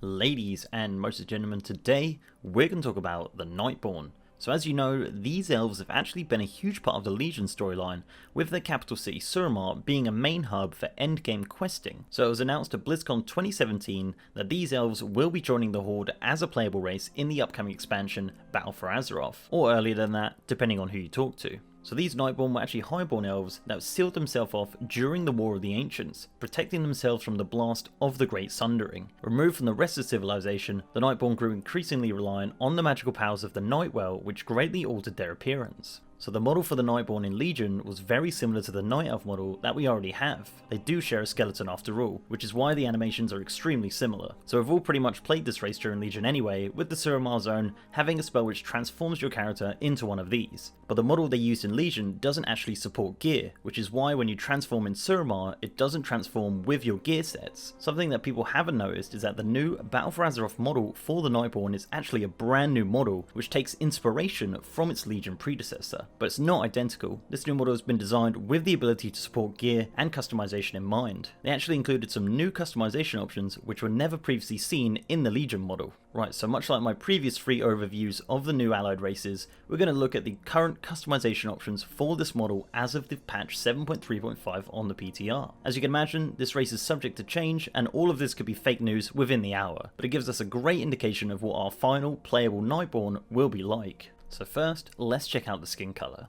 Ladies and most gentlemen, today we're going to talk about the Nightborne. So as you know, these elves have actually been a huge part of the Legion storyline, with their capital city Suramar being a main hub for endgame questing. So it was announced at BlizzCon 2017 that these elves will be joining the Horde as a playable race in the upcoming expansion Battle for Azeroth, or earlier than that, depending on who you talk to. So these Nightborne were actually highborn elves that sealed themselves off during the War of the Ancients, protecting themselves from the blast of the Great Sundering. Removed from the rest of civilization, the Nightborne grew increasingly reliant on the magical powers of the Nightwell, which greatly altered their appearance. So the model for the Nightborne in Legion was very similar to the Night Elf model that we already have. They do share a skeleton after all, which is why the animations are extremely similar. So we've all pretty much played this race during Legion anyway, with the Suramar Zone having a spell which transforms your character into one of these. But the model they used in Legion doesn't actually support gear, which is why when you transform in Suramar, it doesn't transform with your gear sets. Something that people haven't noticed is that the new Battle for Azeroth model for the Nightborne is actually a brand new model, which takes inspiration from its Legion predecessor. But it's not identical. This new model has been designed with the ability to support gear and customization in mind. They actually included some new customization options which were never previously seen in the Legion model. Right, so much like my previous 3 overviews of the new allied races, we're going to look at the current customization options for this model as of the patch 7.3.5 on the PTR. As you can imagine, this race is subject to change, and all of this could be fake news within the hour, but it gives us a great indication of what our final playable Nightborne will be like. So first, let's check out the skin colour.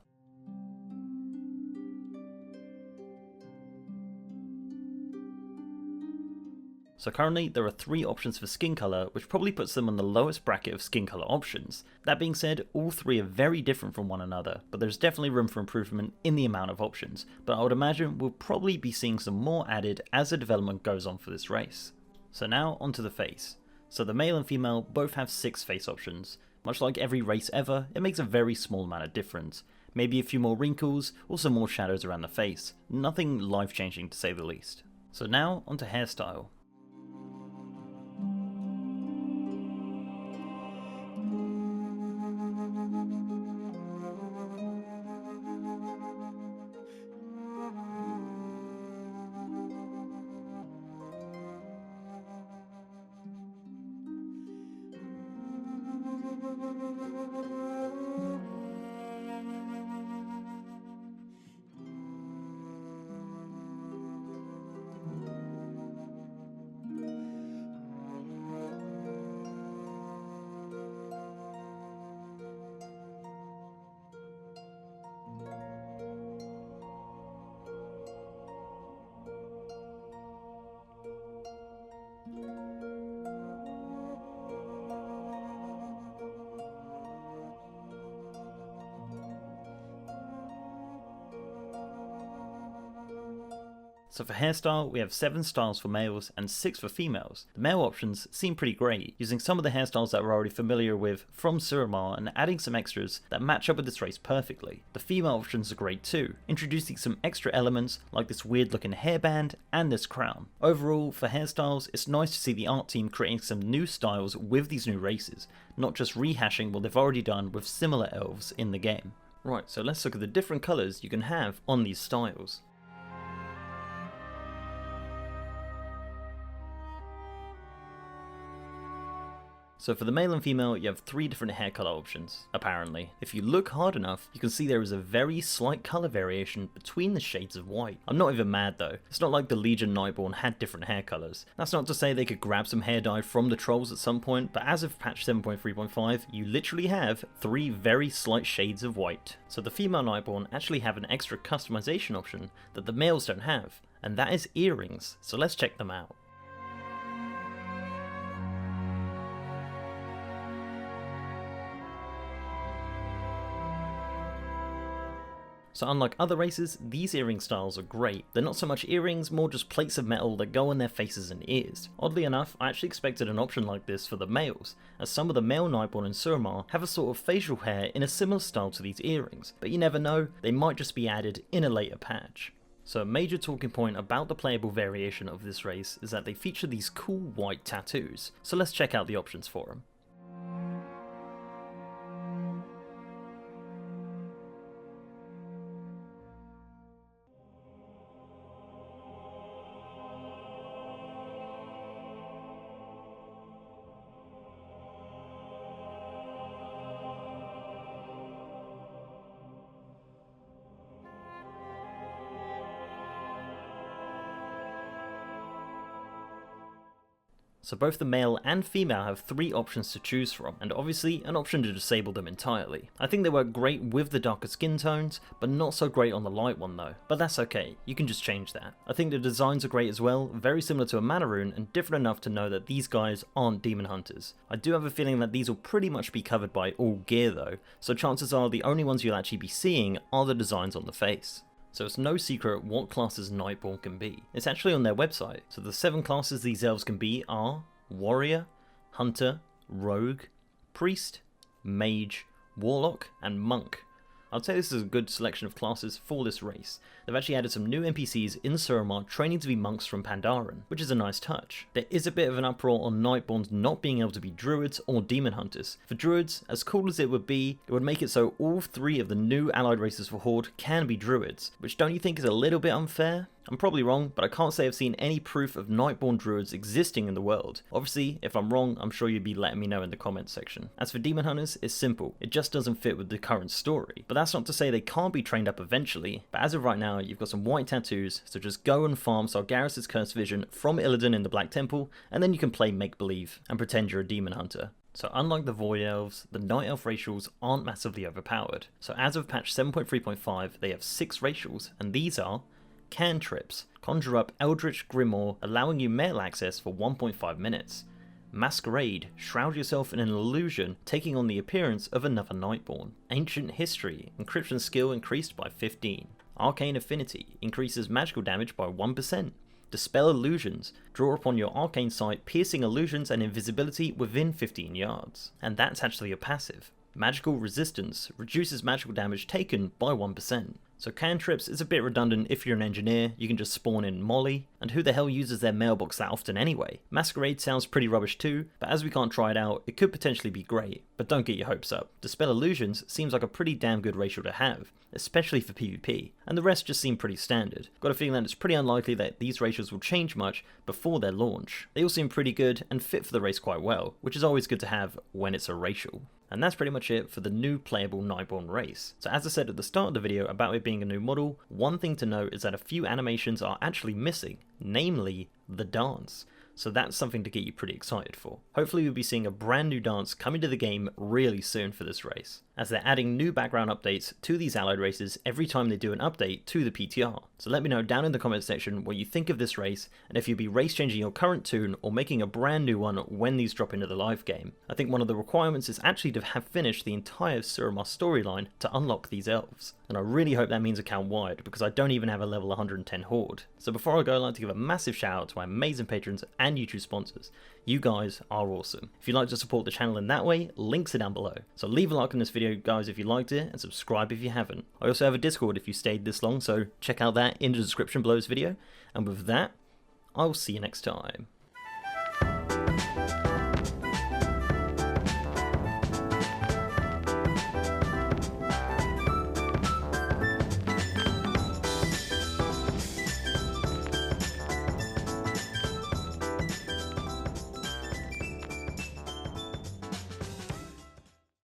So currently there are 3 options for skin colour, which probably puts them on the lowest bracket of skin colour options. That being said, all 3 are very different from one another, but there's definitely room for improvement in the amount of options, but I would imagine we'll probably be seeing some more added as the development goes on for this race. So now onto the face. So the male and female both have 6 face options. Much like every race ever, it makes a very small amount of difference. Maybe a few more wrinkles, or some more shadows around the face. Nothing life-changing to say the least. So now onto hairstyle. So for hairstyle, we have 7 styles for males and 6 for females. The male options seem pretty great, using some of the hairstyles that we're already familiar with from Suramar and adding some extras that match up with this race perfectly. The female options are great too, introducing some extra elements like this weird looking hairband and this crown. Overall, for hairstyles, it's nice to see the art team creating some new styles with these new races, not just rehashing what they've already done with similar elves in the game. Right, so let's look at the different colours you can have on these styles. So for the male and female, you have 3 different hair colour options, apparently. If you look hard enough, you can see there is a very slight colour variation between the shades of white. I'm not even mad though. It's not like the Legion Nightborne had different hair colours. That's not to say they could grab some hair dye from the trolls at some point, but as of patch 7.3.5, you literally have 3 very slight shades of white. So the female Nightborne actually have an extra customization option that the males don't have, and that is earrings, so let's check them out. So unlike other races, these earring styles are great. They're not so much earrings, more just plates of metal that go on their faces and ears. Oddly enough, I actually expected an option like this for the males, as some of the male Nightborne in Suramar have a sort of facial hair in a similar style to these earrings, but you never know, they might just be added in a later patch. So a major talking point about the playable variation of this race is that they feature these cool white tattoos, so let's check out the options for them. So both the male and female have 3 options to choose from, and obviously an option to disable them entirely. I think they work great with the darker skin tones, but not so great on the light one though. But that's okay, you can just change that. I think the designs are great as well, very similar to a mana rune and different enough to know that these guys aren't demon hunters. I do have a feeling that these will pretty much be covered by all gear though, so chances are the only ones you'll actually be seeing are the designs on the face. So it's no secret what classes Nightborne can be. It's actually on their website. So the 7 classes these elves can be are Warrior, Hunter, Rogue, Priest, Mage, Warlock, and Monk. I'd say this is a good selection of classes for this race. They've actually added some new NPCs in Suramar training to be monks from Pandaren, which is a nice touch. There is a bit of an uproar on Nightborns not being able to be druids or demon hunters. For druids, as cool as it would make it so all 3 of the new allied races for Horde can be druids, which don't you think is a little bit unfair? I'm probably wrong, but I can't say I've seen any proof of Nightborne druids existing in the world. Obviously, if I'm wrong, I'm sure you'd be letting me know in the comments section. As for demon hunters, it's simple. It just doesn't fit with the current story. But that's not to say they can't be trained up eventually. But as of right now, you've got some white tattoos, so just go and farm Sargeras' cursed vision from Illidan in the Black Temple, and then you can play make-believe and pretend you're a demon hunter. So unlike the Void Elves, the Night Elf racials aren't massively overpowered. So as of patch 7.3.5, they have 6 racials, and these are Cantrips. Conjure up Eldritch Grimoire, allowing you mail access for 1.5 minutes. Masquerade. Shroud yourself in an illusion, taking on the appearance of another Nightborne. Ancient History. Encryption skill increased by 15. Arcane Affinity. Increases magical damage by 1%. Dispel Illusions. Draw upon your arcane sight, piercing illusions and invisibility within 15 yards. And that's actually a passive. Magical Resistance. Reduces magical damage taken by 1%. So cantrips is a bit redundant if you're an engineer, you can just spawn in Molly, and who the hell uses their mailbox that often anyway? Masquerade sounds pretty rubbish too, but as we can't try it out, it could potentially be great, but don't get your hopes up. Dispel Illusions seems like a pretty damn good racial to have, especially for PvP, and the rest just seem pretty standard. Got a feeling that it's pretty unlikely that these racials will change much before their launch. They all seem pretty good and fit for the race quite well, which is always good to have when it's a racial. And that's pretty much it for the new playable Nightborne race. So as I said at the start of the video about it being a new model, one thing to note is that a few animations are actually missing, namely the dance. So that's something to get you pretty excited for. Hopefully we'll be seeing a brand new dance coming to the game really soon for this race, as they're adding new background updates to these allied races every time they do an update to the PTR. So let me know down in the comment section what you think of this race, and if you'll be race changing your current tune or making a brand new one when these drop into the live game. I think one of the requirements is actually to have finished the entire Suramar storyline to unlock these elves. And I really hope that means account wide, because I don't even have a level 110 Horde. So before I go, I'd like to give a massive shout out to my amazing patrons and YouTube sponsors. You guys are awesome. If you'd like to support the channel in that way, links are down below. So leave a like on this video guys if you liked it, and subscribe if you haven't. I also have a Discord if you stayed this long, so check out that in the description below this video. And with that, I'll see you next time.